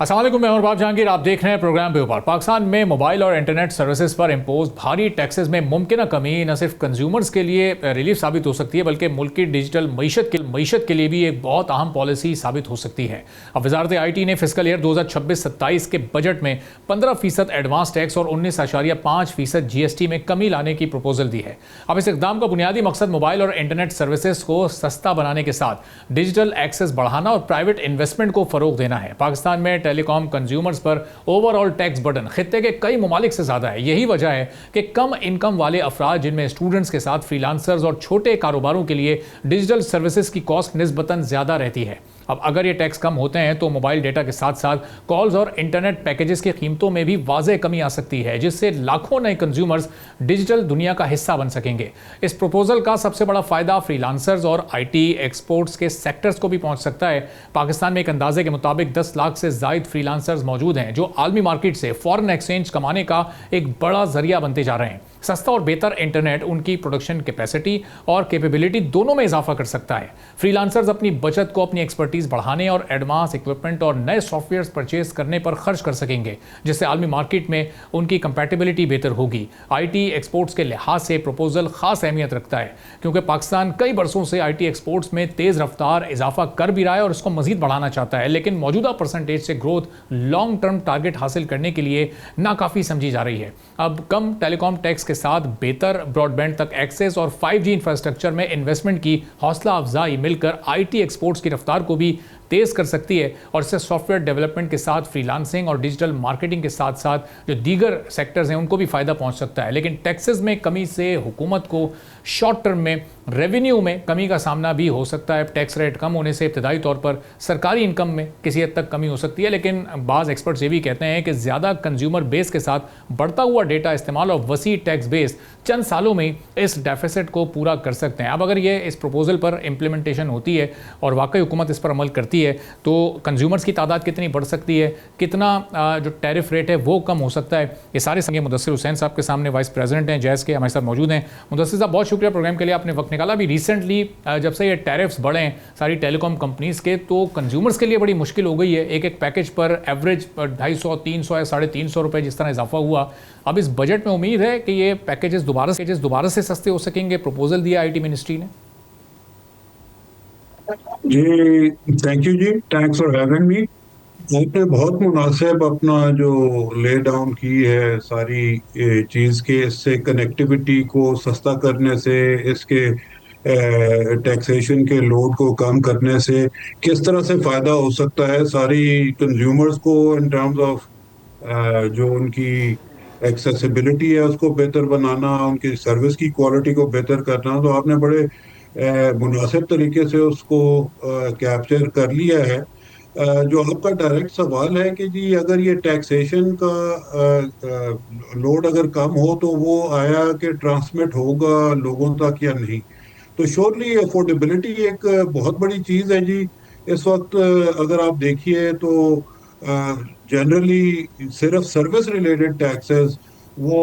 अस्सलाम वालेकुम, मैं बाब जहांगीर। आप देख रहे हैं प्रोग्राम बेवफार। पाकिस्तान में मोबाइल और इंटरनेट सर्विसेज पर इम्पोज भारी टैक्सेस में मुमकिन कमी न सिर्फ कंज्यूमर्स के लिए रिलीफ साबित हो सकती है, बल्कि मुल्क की डिजिटल मीशत के लिए भी एक बहुत अहम पॉलिसी साबित हो सकती है। अब वजारत IT ने फिस्कल ईयर 2026-27 के बजट में 15% एडवांस टैक्स और 19.5% GST में कमी लाने की प्रपोजल दी है। अब इस इकदाम का बुनियादी मकसद मोबाइल और इंटरनेट सर्विसेज को सस्ता बनाने के साथ डिजिटल एक्सेस बढ़ाना और प्राइवेट इन्वेस्टमेंट को फरोग देना है। पाकिस्तान में टेलीकॉम कंज्यूमर्स पर ओवरऑल टैक्स बर्डन खित्ते के कई ममालिक से ज़्यादा है। यही वजह है कि कम इनकम वाले अफराद, जिनमें स्टूडेंट्स के साथ फ्रीलांसर्स और छोटे कारोबारों के लिए डिजिटल सर्विसेज की कॉस्ट निस्बतन ज़्यादा रहती है। अब अगर ये टैक्स कम होते हैं तो मोबाइल डेटा के साथ साथ कॉल्स और इंटरनेट पैकेजेस की कीमतों में भी वाज़ेह कमी आ सकती है, जिससे लाखों नए कंज्यूमर्स डिजिटल दुनिया का हिस्सा बन सकेंगे। इस प्रपोजल का सबसे बड़ा फ़ायदा फ्रीलांसर्स और IT एक्सपोर्ट्स के सेक्टर्स को भी पहुंच सकता है। पाकिस्तान में एक अंदाजे के मुताबिक 10 लाख से ज़ायद फ्रीलांसर्स मौजूद हैं, जो आलमी मार्केट से फॉरेन एक्सचेंज कमाने का एक बड़ा जरिया बनते जा रहे हैं। सस्ता और बेहतर इंटरनेट उनकी प्रोडक्शन कैपेसिटी और कैपेबिलिटी दोनों में इजाफा कर सकता है। फ्रीलांसर्स अपनी बचत को अपनी एक्सपर्टीज बढ़ाने और एडवांस इक्विपमेंट और नए सॉफ्टवेयर परचेज करने पर खर्च कर सकेंगे, जिससे आलमी मार्केट में उनकी कंपैटिबिलिटी बेहतर होगी। IT एक्सपोर्ट्स के लिहाज से प्रपोजल खास अहमियत रखता है, क्योंकि पाकिस्तान कई बरसों से IT एक्सपोर्ट्स में तेज़ रफ्तार इजाफा कर भी रहा है और इसको मजीद बढ़ाना चाहता है, लेकिन मौजूदा परसेंटेज से ग्रोथ लॉन्ग टर्म टारगेट हासिल करने के लिए नाकाफ़ी समझी जा रही है। अब कम टेलीकॉम टैक्स के साथ बेहतर ब्रॉडबैंड तक एक्सेस और 5G इंफ्रास्ट्रक्चर में इन्वेस्टमेंट की हौसला अफजाई मिलकर IT एक्सपोर्ट्स की रफ्तार को भी तेज कर सकती है और इससे सॉफ्टवेयर डेवलपमेंट के साथ फ्रीलांसिंग और डिजिटल मार्केटिंग के साथ साथ जो दीगर सेक्टर्स हैं उनको भी फ़ायदा पहुंच सकता है। लेकिन टैक्सेस में कमी से हुकूमत को शॉर्ट टर्म में रेवेन्यू में कमी का सामना भी हो सकता है। टैक्स रेट कम होने से इब्तदाई तौर पर सरकारी इनकम में किसी हद तक कमी हो सकती है, लेकिन बाज़ एक्सपर्ट्स ये भी कहते हैं कि ज़्यादा कंज्यूमर बेस के साथ बढ़ता हुआ डेटा इस्तेमाल और वसी टैक्स बेस चंद सालों में इस डेफिसिट को पूरा कर सकते हैं। अब अगर ये इस प्रपोजल पर इम्प्लीमेंटेशन होती है और वाकई हुकूमत इस पर अमल करती है तो कंज्यूमर्स की तादाद कितनी बढ़ सकती है, कितना जो टैरिफ रेट है वो कम हो सकता है, ये सारे संगे मुदस्सिर हुसैन साहब के सामने वाइस प्रेसिडेंट हैं जैज़ के, हमारे साथ मौजूद हैं। मुदस्सिर साहब, बहुत शुक्रिया प्रोग्राम के लिए, आपने वक्त निकाला। अभी रिसेंटली जब से ये टैरिफ्स बढ़े हैं सारी टेलीकॉम कंपनीज़ के, तो कंज्यूमर्स के लिए बड़ी मुश्किल हो गई है। एक एक पैकेज पर एवरेज 250, 300 या 350 रुपये जिस तरह इजाफा हुआ। अब इस बजट में उम्मीद है कि ये पैकेजेस दोबारा से सस्ते हो सकेंगे। प्रपोजल दिया IT मिनिस्ट्री ने। जी, थैंक यू जी, थैंक्स फॉर हैविंग मी। आपने बहुत मुनासिब अपना जो ले डाउन की है सारी चीज़ के, इससे कनेक्टिविटी को सस्ता करने से, इसके टैक्सेशन के लोड को कम करने से किस तरह से फ़ायदा हो सकता है सारी कंज्यूमर्स को इन टर्म्स ऑफ जो उनकी एक्सेसिबिलिटी है उसको बेहतर बनाना, उनकी सर्विस की क्वालिटी को बेहतर करना। तो आपने बड़े मुनासिब तरीके से उसको कैप्चर कर लिया है। जो आपका डायरेक्ट सवाल है कि जी अगर ये टैक्सेशन का लोड अगर कम हो तो वो आया कि ट्रांसमिट होगा लोगों तक या नहीं, तो श्योरली अफोर्डेबिलिटी एक बहुत बड़ी चीज़ है जी। इस वक्त अगर आप देखिए तो जनरली सिर्फ सर्विस रिलेटेड टैक्सेस वो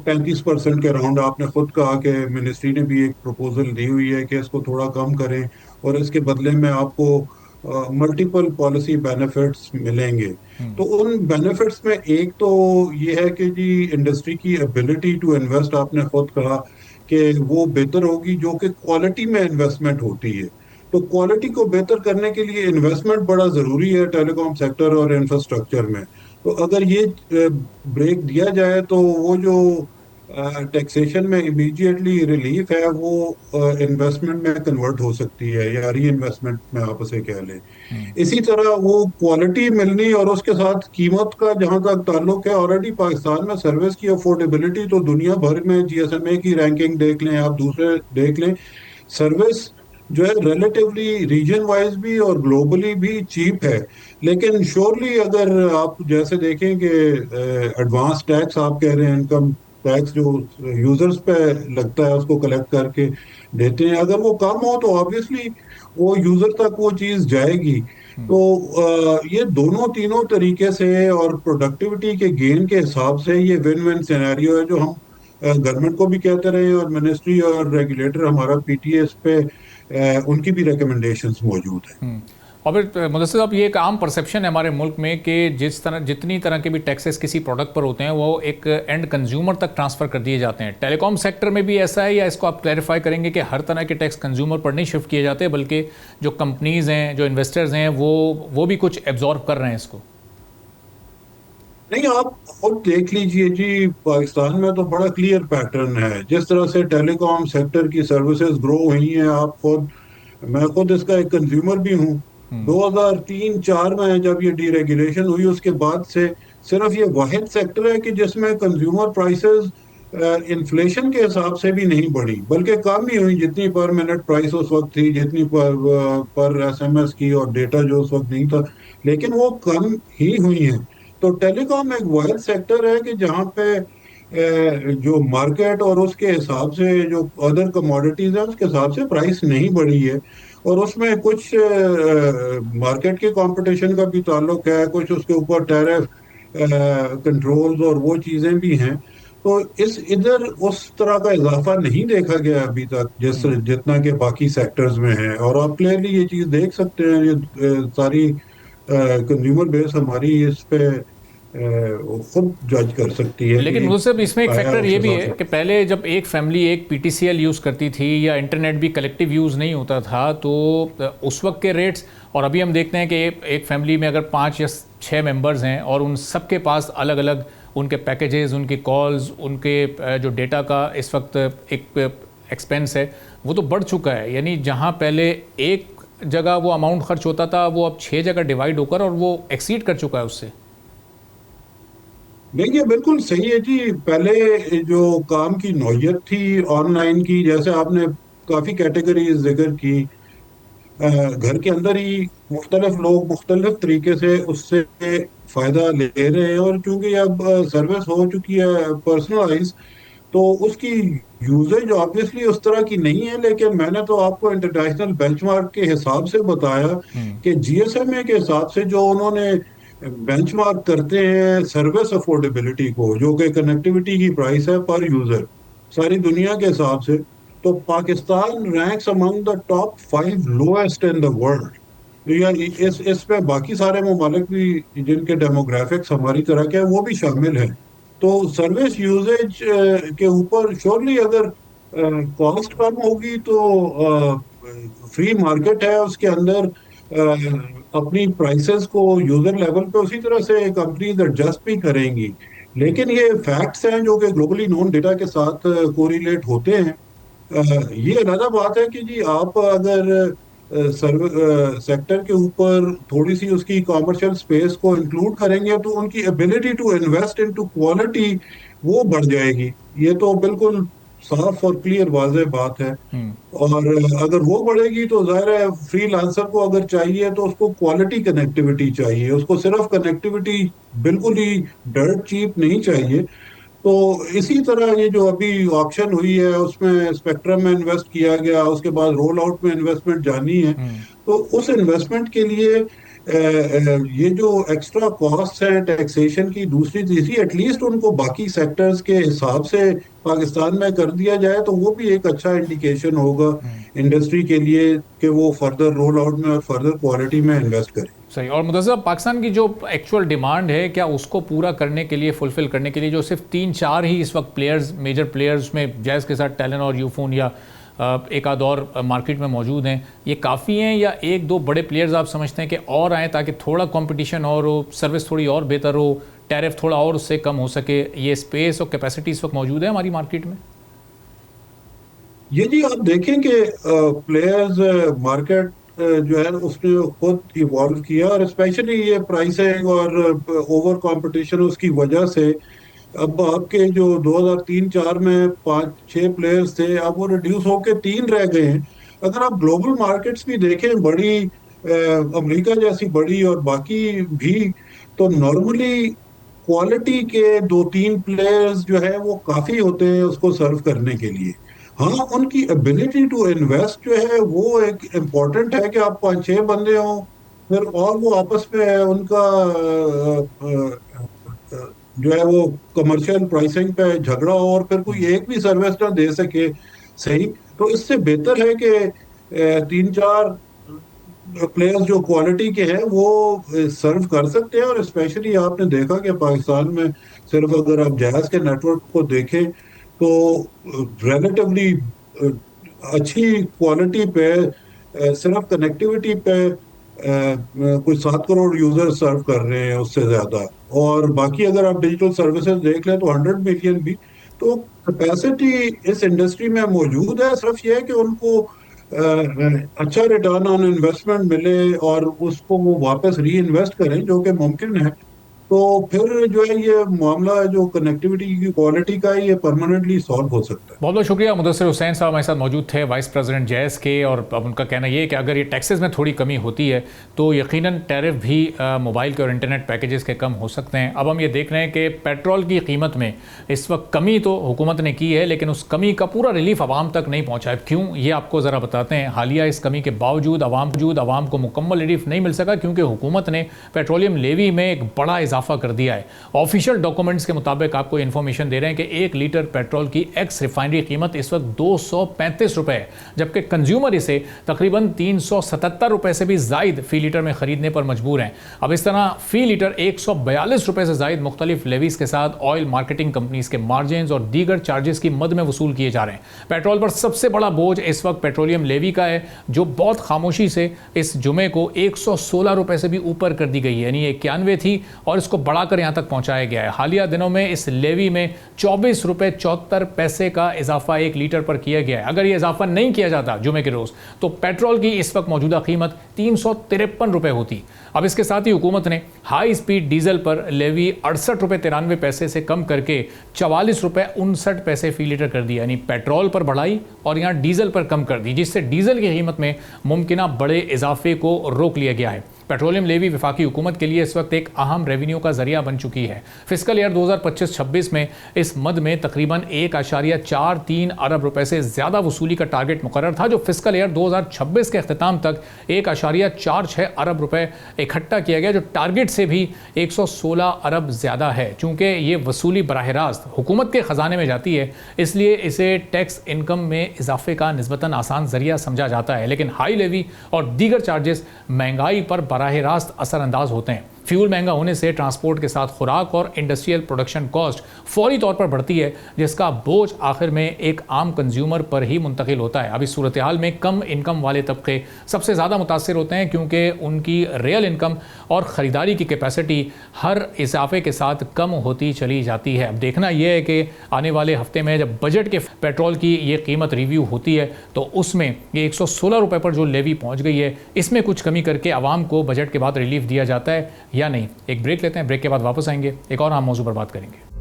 35% के अराउंड, आपने खुद कहा कि मिनिस्ट्री ने भी एक प्रपोजल दी हुई है कि इसको थोड़ा कम करें और इसके बदले में आपको मल्टीपल पॉलिसी बेनिफिट्स मिलेंगे। तो उन बेनिफिट्स में एक तो ये है कि जी इंडस्ट्री की एबिलिटी टू इन्वेस्ट, आपने खुद कहा कि वो बेहतर होगी, जो कि क्वालिटी में इन्वेस्टमेंट होती है। तो क्वालिटी को बेहतर करने के लिए इन्वेस्टमेंट बड़ा ज़रूरी है टेलीकॉम सेक्टर और इंफ्रास्ट्रक्चर में। तो अगर ये ब्रेक दिया जाए तो वो जो टैक्सेशन में इमीडिएटली रिलीफ है वो इन्वेस्टमेंट में कन्वर्ट हो सकती है या री इन्वेस्टमेंट में आप उसे कह लें। इसी तरह वो क्वालिटी मिलनी और उसके साथ कीमत का जहां तक ताल्लुक है, ऑलरेडी पाकिस्तान में सर्विस की अफोर्डेबिलिटी तो दुनिया भर में GSMA की रैंकिंग देख लें, आप दूसरे देख लें, सर्विस जो है रिलेटिवली रीजन वाइज भी और ग्लोबली भी चीप है। लेकिन श्योरली अगर आप जैसे देखें कि एडवांस टैक्स आप कह रहे हैं, इनकम टैक्स जो यूजर्स पे लगता है उसको कलेक्ट करके देते हैं, अगर वो कम हो तो ऑब्वियसली वो यूजर तक वो चीज़ जाएगी। तो ये दोनों तीनों तरीके से और प्रोडक्टिविटी के गेन के हिसाब से ये विन विन सिनेरियो है, जो हम गवर्नमेंट को भी कहते रहे और मिनिस्ट्री और रेगुलेटर हमारा PTS पे उनकी भी रिकमेंडेशंस मौजूद हैं। और फिर मुदस्सिर साहब, ये एक आम परसेप्शन है हमारे मुल्क में कि जितनी तरह के भी टैक्सेस किसी प्रोडक्ट पर होते हैं वो एक एंड कंज्यूमर तक ट्रांसफ़र कर दिए जाते हैं। टेलीकॉम सेक्टर में भी ऐसा है, या इसको आप क्लैरिफाई करेंगे कि हर तरह के टैक्स कंज्यूमर पर नहीं शिफ्ट किए जाते, बल्कि जो कंपनीज़ हैं, जो इन्वेस्टर्स हैं, वो भी कुछ एब्जॉर्ब कर रहे हैं इसको? नहीं, आप खुद देख लीजिए जी, पाकिस्तान में तो बड़ा क्लियर पैटर्न है। जिस तरह से टेलीकॉम सेक्टर की सर्विसेज ग्रो हुई हैं, आप खुद, मैं खुद इसका एक कंज्यूमर भी हूँ। 2003-4 में जब ये डीरेगुलेशन हुई, उसके बाद से सिर्फ ये वाहिद सेक्टर है कि जिसमें कंज्यूमर प्राइसेस इन्फ्लेशन के हिसाब से भी नहीं बढ़ी, बल्कि कम ही हुई। जितनी पर मिनट प्राइस उस वक्त थी, जितनी पर एसएमएस की और डेटा जो उस वक्त नहीं था, लेकिन वो कम ही हुई है। तो टेलीकॉम एक वाहिद सेक्टर है कि जहाँ पे जो मार्केट और उसके हिसाब से जो अदर कमोडिटीज है उसके हिसाब से प्राइस नहीं बढ़ी है। और उसमें कुछ मार्केट के कंपटीशन का भी ताल्लुक है, कुछ उसके ऊपर टैरिफ कंट्रोल्स और वो चीज़ें भी हैं। तो इस इधर उस तरह का इजाफा नहीं देखा गया अभी तक जिस जितना कि बाकी सेक्टर्स में है। और आप क्लियरली ये चीज़ देख सकते हैं, ये सारी कंज्यूमर बेस हमारी इस पे वो खुद जज कर सकती है लेकिन कि वो सब इसमें एक आया फैक्टर उस ये भी हिसाब है से। कि पहले जब एक फैमिली एक पीटीसीएल यूज़ करती थी या इंटरनेट भी कलेक्टिव यूज़ नहीं होता था, तो उस वक्त के रेट्स और अभी हम देखते हैं कि एक फैमिली में अगर 5 या 6 मेंबर्स हैं और उन सब के पास अलग अलग उनके पैकेजेस, उनकी कॉल्स, उनके जो डेटा का इस वक्त एक एक्सपेंस है, वो तो बढ़ चुका है। यानी जहाँ पहले एक जगह वो अमाउंट खर्च होता था, वो अब 6 जगह डिवाइड होकर और वो एक्सीड कर चुका है उससे। देखिए, बिल्कुल सही है जी। पहले जो काम की नौयत थी ऑनलाइन की, जैसे आपने काफ़ी कैटेगरीज जिक्र की, घर के अंदर ही मुख्तलिफ लोग मुख्तलिफ तरीके से उससे फ़ायदा ले रहे हैं। और चूंकि अब सर्विस हो चुकी है पर्सनलाइज, तो उसकी यूजेज ऑब्वियसली उस तरह की नहीं है। लेकिन मैंने तो आपको इंटरनेशनल बेंचमार्क के हिसाब से बताया कि जीएसएमए के हिसाब से जो उन्होंने बेंचमार्क करते हैं सर्विस अफोर्डेबिलिटी को, जो कि कनेक्टिविटी की प्राइस है पर यूजर सारी दुनिया के हिसाब से, तो Pakistan ranks among the top 5 lowest in the world. या इस पे बाकी सारे ममालिक भी जिनके डेमोग्राफिक्स हमारी तरह के हैं वो भी शामिल हैं। तो सर्विस यूजेज के ऊपर श्योरली अगर कॉस्ट कम होगी तो फ्री मार्केट है, उसके अंदर अपनी प्राइसेस को यूजर लेवल पे उसी तरह से कंपनीज एडजस्ट भी करेंगी। लेकिन ये फैक्ट्स हैं जो कि ग्लोबली नोन डेटा के साथ कोरिलेट होते हैं। ये अलग बात है कि जी आप अगर सेक्टर के ऊपर थोड़ी सी उसकी कॉमर्शियल स्पेस को इंक्लूड करेंगे तो उनकी ability to invest into quality वो बढ़ जाएगी। ये तो बिल्कुल साफ और क्लियर वाज़ेह बात है। और अगर वो बढ़ेगी तो जाहिर है फ्रीलांसर को अगर चाहिए तो उसको क्वालिटी कनेक्टिविटी चाहिए, उसको सिर्फ कनेक्टिविटी बिल्कुल ही डर्ट चीप नहीं चाहिए। तो इसी तरह ये जो अभी ऑक्शन हुई है उसमें स्पेक्ट्रम में इन्वेस्ट किया गया, उसके बाद रोल आउट में इन्वेस्टमेंट जानी है। तो उस इन्वेस्टमेंट के लिए ये जो एक्स्ट्रा कॉस्ट है टैक्सेशन की दूसरी तीसरी, एटलीस्ट उनको बाकी सेक्टर्स के हिसाब से पाकिस्तान में कर दिया जाए तो वो भी एक अच्छा इंडिकेशन होगा इंडस्ट्री के लिए कि वो फर्दर रोल आउट में और फर्दर क्वालिटी में इन्वेस्ट करें। सही। और मुदस्सिर, पाकिस्तान की जो एक्चुअल डिमांड है, क्या उसको पूरा करने के लिए, फुलफिल करने के लिए, जो सिर्फ 3-4 ही इस वक्त प्लेयर्स, मेजर प्लेयर्स में जैज़ के साथ टेलन और यूफोन या एक आध और मार्केट में मौजूद हैं, ये काफ़ी हैं, या एक दो बड़े प्लेयर्स आप समझते हैं कि और आएँ ताकि थोड़ा कंपटीशन और हो, सर्विस थोड़ी और बेहतर हो, टैरिफ थोड़ा और उससे कम हो सके? ये स्पेस और कैपेसिटी इस वक्त मौजूद है हमारी मार्केट में? ये जी आप देखें कि प्लेयर्स मार्केट जो है उसने खुद इवॉल्व किया, और स्पेशली ये प्राइसिंग और ओवर कंपटीशन उसकी वजह से अब आपके जो 2003-4 में 5-6 प्लेयर्स थे, अब वो रिड्यूस होकर 3 रह गए हैं। अगर आप ग्लोबल मार्केट्स भी देखें, बड़ी अमेरिका जैसी बड़ी और बाकी भी, तो नॉर्मली क्वालिटी के 2-3 प्लेयर्स जो है वो काफ़ी होते हैं उसको सर्व करने के लिए। हाँ, उनकी एबिलिटी टू इन्वेस्ट जो है वो एक इम्पॉर्टेंट है कि आप 5-6 बंदे हों, फिर और वो आपस में उनका जो है वो कमर्शियल प्राइसिंग पे झगड़ा हो और फिर कोई एक भी सर्विस ना दे सके सही। तो इससे बेहतर है कि 3-4 प्लेयर्स जो क्वालिटी के हैं वो सर्व कर सकते हैं। और स्पेशली आपने देखा कि पाकिस्तान में सिर्फ अगर आप जहाज के नेटवर्क को देखें तो रिलेटिवली अच्छी क्वालिटी पे सिर्फ कनेक्टिविटी पे कोई 7 करोड़ यूजर सर्व कर रहे हैं उससे ज्यादा। और बाकी अगर आप डिजिटल सर्विसेज देख लें तो 100 मिलियन भी। तो कैपेसिटी इस इंडस्ट्री में मौजूद है, सिर्फ ये है कि उनको अच्छा रिटर्न ऑन इन्वेस्टमेंट मिले और उसको वो वापस री इन्वेस्ट करें, जो कि मुमकिन है। तो फिर जो है ये मामला जो कनेक्टिविटी की क्वालिटी का है, ये परमानेंटली सॉल्व हो सकता है। बहुत बहुत शुक्रिया। मुदस्सिर हुसैन साहब हमारे साथ मौजूद थे, वाइस प्रेसिडेंट जैस के, और अब उनका कहना ये है कि अगर ये टैक्सेस में थोड़ी कमी होती है तो यकीनन टैरिफ भी मोबाइल के और इंटरनेट पैकेजेस के कम हो सकते हैं। अब हम ये देख रहे हैं कि पेट्रोल की कीमत में इस वक्त कमी तो हुकूमत ने की है, लेकिन उस कमी का पूरा रिलीफ आवाम तक नहीं पहुँचा है। क्यों, ये आपको ज़रा बताते हैं। हालिया इस कमी के बावजूद आवाम को मुकम्मल रिलीफ नहीं मिल सका, क्योंकि हुकूमत ने पेट्रोलियम लेवी में एक बड़ा इजाफा कर दिया है। ऑफिशियल डॉक्यूमेंट्स के मुताबिक आपको इन्फॉर्मेशन दे रहे हैं कि 1 लीटर पेट्रोल की एक्स रिफाइनरी कीमत इस वक्त 235 रुपए है, जबकि कंज्यूमर इसे तकरीबन 377 रुपए से भी जायद फी लीटर में खरीदने पर मजबूर हैं। अब इस तरह फी लीटर 142 रुपए से जायद मुख्तलिफ लेवीज के साथ ऑयल मार्केटिंग कंपनीज के मार्जिन और दीगर चार्जेस की मद में वसूल किए जा रहे हैं। पेट्रोल पर सबसे बड़ा बोझ इस वक्त पेट्रोलियम लेवी का है, जो बहुत खामोशी से इस जुमे को 116 रुपए से भी ऊपर कर दी गई है, यानी 91 थी और इसको बढ़ाकर यहां तक पहुंचाया गया है। हालिया दिनों में इस लेवी में 24 रुपए 74 पैसे का इजाफा 1 लीटर पर किया गया है। अगर यह इजाफा नहीं किया जाता जुमे के रोज, तो पेट्रोल की इस वक्त मौजूदा कीमत 353 रुपए होती। अब इसके साथ ही हुकूमत ने हाई स्पीड डीजल पर लेवी 68 रुपए 93 पैसे से कम करके 44 रुपए 59 पैसे फी लीटर कर दिया, यानी पेट्रोल पर बढ़ाई और यहां डीजल पर कम कर दी, जिससे डीजल की कीमत में मुमकिन बड़े इजाफे को रोक लिया गया है। पेट्रोलियम लेवी वफाकी हुकूमत के लिए इस वक्त एक अहम रेवेन्यू का जरिया बन चुकी है। फिस्कल ईयर 2025-26 में इस मद में तकरीबन 1.43 अरब रुपए से ज्यादा वसूली का टारगेट मुकर्रर था, जो फिस्कल ईयर 2026 के अख्ताम तक 1.46 अरब रुपए इकट्ठा किया गया, जो टारगेट से भी 116 अरब ज्यादा है। चूंकि ये वसूली बराह रास्त हुकूमत के खजाने में जाती है, इसलिए इसे टैक्स इनकम में इजाफे का निस्बतन आसान जरिया समझा जाता है। लेकिन हाई लेवी और दीगर चार्जेस महंगाई पर बराह रास्त असरअंदाज होते हैं। फ्यूल महंगा होने से ट्रांसपोर्ट के साथ खुराक और इंडस्ट्रियल प्रोडक्शन कॉस्ट फौरी तौर पर बढ़ती है, जिसका बोझ आखिर में एक आम कंज्यूमर पर ही मुंतकिल होता है। अब इस सूरत हाल में कम इनकम वाले तबके सबसे ज़्यादा मुतासर होते हैं, क्योंकि उनकी रियल इनकम और ख़रीदारी की कैपेसिटी हर इजाफे के साथ कम होती चली जाती है। अब देखना यह है कि आने वाले हफ्ते में जब बजट के पेट्रोल की ये कीमत रिव्यू होती है, तो उसमें ये 116 रुपये पर जो लेवी पहुँच गई है, इसमें कुछ कमी करके आवाम को बजट के बाद रिलीफ दिया जाता है या नहीं। एक ब्रेक लेते हैं, ब्रेक के बाद वापस आएंगे, एक और अहम मौजू पर बात करेंगे।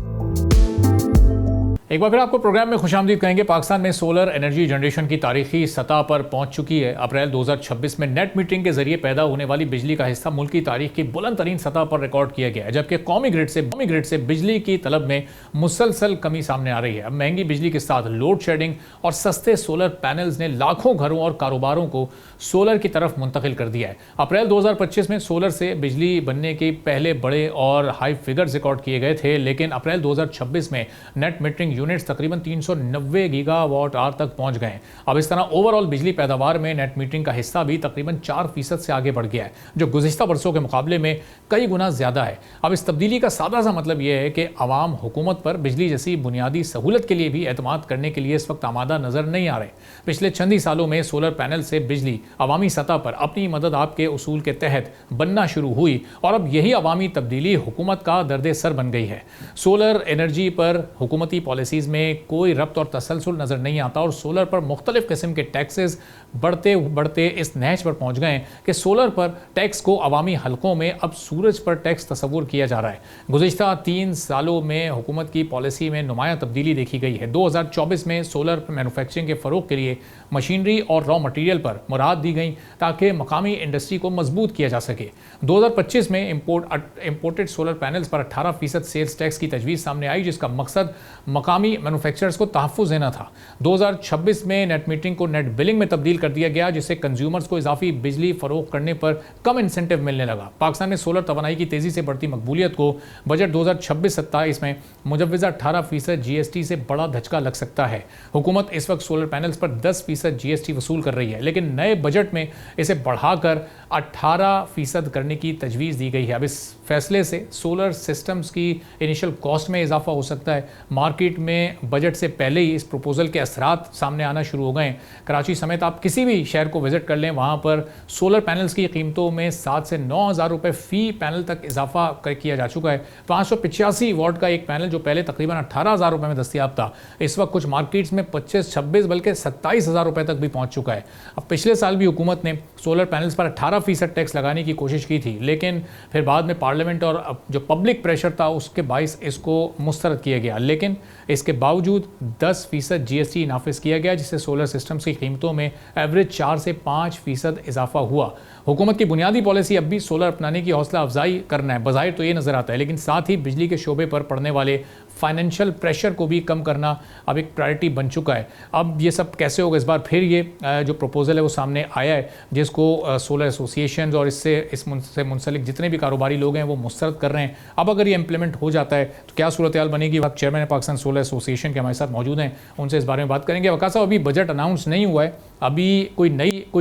एक बार फिर आपको प्रोग्राम में खुशामदीद कहेंगे। पाकिस्तान में सोलर एनर्जी जनरेशन की तारीखी सतह पर पहुंच चुकी है। अप्रैल 2026 में नेट मीटरिंग के जरिए पैदा होने वाली बिजली का हिस्सा मुल्क की तारीख की बुलंद तरीन सतह पर रिकॉर्ड किया गया है, जबकि कौमी ग्रिड से बिजली की तलब में मुसलसल कमी सामने आ रही है। अब महंगी बिजली के साथ लोड शेडिंग और सस्ते सोलर पैनल्स ने लाखों घरों और कारोबारों को सोलर की तरफ मुंतकिल कर दिया है। अप्रैल 2025 में सोलर से बिजली बनने के पहले बड़े और हाई फिगर्स रिकॉर्ड किए गए थे, लेकिन अप्रैल 2026 में नेट मीटरिंग यूनिट्स तकरीबन 390 गीगावाट आवर तक पहुंच गए। अब इस तरह ओवरऑल बिजली पैदावार में नेट मीटरिंग का हिस्सा भी तकरीबन 4% से आगे बढ़ गया है, जो गुज़िश्ता बरसों के मुकाबले में कई गुना ज़्यादा है। अब इस तब्दीली का सादा सा मतलब यह है कि आवाम हुकूमत पर बिजली जैसी बुनियादी सहूलत के लिए भी एतमाद करने के लिए इस वक्त आमादा नज़र नहीं आ रहे। पिछले चंद ही सालों में सोलर पैनल से बिजली अवामी सतह पर अपनी मदद आपके उसूल के तहत बनना शुरू हुई, और अब यही अवामी तब्दीली हुकूमत का दर्द सर बन गई है। सोलर एनर्जी पर हुकूमती पॉलिसीज़ में कोई रब्त और तसलसल नज़र नहीं आता, और सोलर पर मुख्तलिफ किस्म के टैक्सेस बढ़ते बढ़ते इस नहज पर पहुँच गए कि सोलर पर टैक्स को अवामी हलकों में अब सूरज पर टैक्स तस्वुर किया जा रहा है। गुज़िश्ता 3 सालों में हुकूमत की पॉलिसी में नुमायाँ तब्दीली देखी गई है। 2024 में सोलर मैन्युफैक्चरिंग के फ़रोग के लिए मशीनरी और रॉ मटीरियल पर मुराद दी गई, ताकि मकामी इंडस्ट्री को मजबूत किया जा सके। 2025 में इम्पोर्टेड सोलर पैनल्स पर 18% सेल्स टैक्स की तजवीज़ सामने आई, जिसका मकसद मकामी मकामी मैन्युफैक्चरर्स को तहफ़्फ़ुज़ देना था। 2026 में नेट मीटरिंग को नेट बिलिंग में तब्दील कर दिया गया, जिससे कंज्यूमर्स को इजाफी बिजली फरोख्त करने पर कम इंसेंटिव मिलने लगा। पाकिस्तान में सोलर तवानाई की तेज़ी से बढ़ती मकबूलियत को बजट 2026-27 में मुजव्वज़ा 18% GST से बड़ा धचका लग सकता है। हुकूमत इस वक्त सोलर पैनल्स पर 10% GST वसूल कर रही है, लेकिन नए बजट में इसे बढ़ाकर 18% करने की तजवीज़ दी गई है। अब इस फैसले से सोलर सिस्टम्स की इनिशियल कॉस्ट में इजाफा हो सकता है। मार्केट में बजट से पहले ही इस प्रपोजल के असरात सामने आना शुरू हो गए हैं। कराची समेत आप किसी भी शहर को विजिट कर लें, वहाँ पर सोलर पैनल्स की कीमतों में 7 से 9 हज़ार रुपये फ़ी पैनल तक इजाफा किया जा चुका है। 585 वाट का एक पैनल जो पहले तकरीबन 18,000 रुपये में दस्तियाब था, इस वक्त कुछ मार्केट्स में 25-26 बल्कि 27,000 रुपये तक भी पहुँच चुका है। अब पिछले साल भी हुकूमत ने सोलर पैनल्स पर 18% टैक्स लगाने की कोशिश की थी, लेकिन फिर बाद में पार्लियामेंट और जो पब्लिक प्रेशर था उसके बाइस इसको मुस्तरद किया गया। लेकिन इसके बावजूद 10% GST नाफिज किया गया, जिससे सोलर सिस्टम्स की कीमतों में एवरेज 4 से 5% इजाफा हुआ। हुकूमत की बुनियादी पॉलिसी अब भी सोलर अपनाने की हौसला अफजाई करना है, बज़ाहिर तो ये नज़र आता है, लेकिन साथ ही बिजली के शोबे पर पड़ने वाले फाइनेंशियल प्रेशर को भी कम करना अब एक प्रायोरिटी बन चुका है। अब ये सब कैसे होगा, इस बार फिर ये जो प्रपोजल है वो सामने आया है, जिसको सोलर एसोसिएशन और इससे मुंसलिक जितने भी कारोबारी लोग हैं वो मुस्तरद कर रहे हैं। अब अगर ये इम्प्लीमेंट हो जाता है तो क्या सूरत हाल बनेगी। वक्त चेयरमैन पाकिस्तान सोलर एसोसिएशन के हमारे साथ मौजूद हैं, उनसे इस बारे में बात करेंगे। वक़ार साहब, अभी बजट अनाउंस नहीं हुआ है, अभी कोई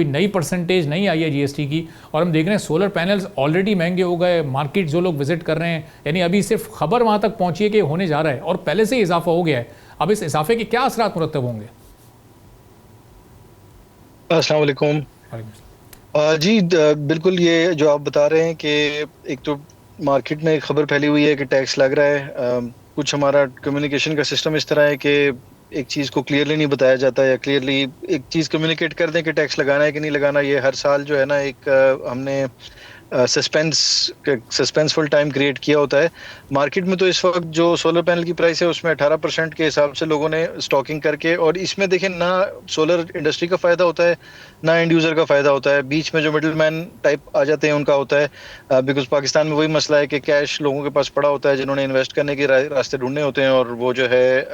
नई परसेंटेज नहीं आई है GST की, और हम देख रहे हैं सोलर पैनल्स ऑलरेडी महंगे हो गए। मार्केट जो लोग विजिट कर रहे हैं, यानी अभी सिर्फ खबर वहाँ तक पहुँची है कि होने जा रहा है और पहले से ही इजाफा हो गया है। अब इस इजाफे के क्या असरात मुरतब होंगे? अस्सलाम वालेकुम। जी बिल्कुल, ये जो आप बता रहे हैं कि एक तो मार्केट में खबर फैली हुई है कि टैक्स लग रहा है। कुछ हमारा कम्युनिकेशन का सिस्टम इस तरह है कि एक चीज़ को क्लियरली नहीं बताया जाता, या क्लियरली एक चीज़ कम्युनिकेट कर दें कि टैक्स लगाना है कि नहीं लगाना। ये हर साल जो है ना, एक हमने सस्पेंसफुल टाइम क्रिएट किया होता है। मार्केट में तो इस वक्त जो सोलर पैनल की प्राइस है उसमें 18% के हिसाब से लोगों ने स्टॉकिंग करके, और इसमें देखें ना सोलर इंडस्ट्री का फ़ायदा होता है ना एंड यूज़र का फ़ायदा होता है। बीच में जो मिडिल मैन टाइप आ जाते हैं उनका होता है, बिकॉज पाकिस्तान में वही मसला है कि कैश लोगों के पास पड़ा होता है जिन्होंने इन्वेस्ट करने के रास्ते ढूंढने होते हैं, और वो जो है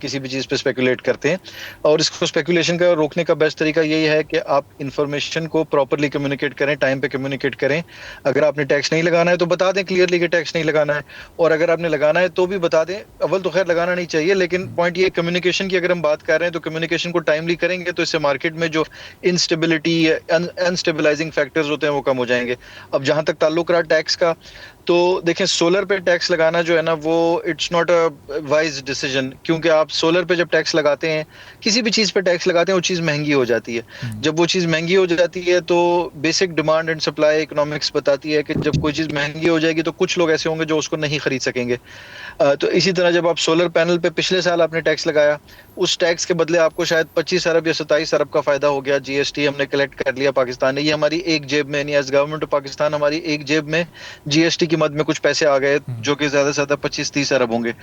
किसी भी चीज़ पे स्पेकुलेट करते हैं। और इसको स्पेकुलेशन का रोकने का बेस्ट तरीका यही है कि आप इंफॉर्मेशन को प्रॉपरली कम्युनिकेट करें, टाइम पे कम्युनिकेट करें। अगर आपने टैक्स नहीं लगाना है तो बता दें क्लियरली कि टैक्स नहीं लगाना है, और अगर आपने लगाना है तो भी बता दें। अव्वल तो खैर लगाना नहीं चाहिए, लेकिन पॉइंट ये कम्युनिकेशन की अगर हम बात कर रहे हैं तो कम्युनिकेशन को टाइमली करेंगे तो इससे मार्केट में जो इंस्टेबिलिटी, अनस्टेबलाइजिंग फैक्टर्स होते हैं वो कम हो जाएंगे। अब जहां तक ताल्लुक रहा टैक्स का, तो देखें सोलर पे टैक्स लगाना जो है ना, वो it's not a wise decision, क्योंकि आप सोलर पे जब टैक्स लगाते हैं, किसी भी चीज़ पे टैक्स लगाते हैं, वो चीज़ महंगी हो जाती है। जब वो चीज़ महंगी हो जाती है तो basic demand and supply economics बताती है कि जब कोई चीज़ महंगी हो जाएगी तो कुछ लोग ऐसे होंगे जो उसको नहीं खरीद सकेंगे। तो इसी तरह जब आप सोलर पैनल पे पिछले साल आपने टैक्स लगाया, उस टैक्स के बदले आपको शायद 25 अरब या 27 अरब का फायदा हो गया। GST हमने कलेक्ट कर लिया पाकिस्तान ने, ये हमारी एक जेब में, यानी एज गवर्नमेंट ऑफ पाकिस्तान हमारी एक जेब में GST की मद में कुछ पैसे आ गए, जो कि ज्यादा से ज्यादा 25-30 अरब होंगे।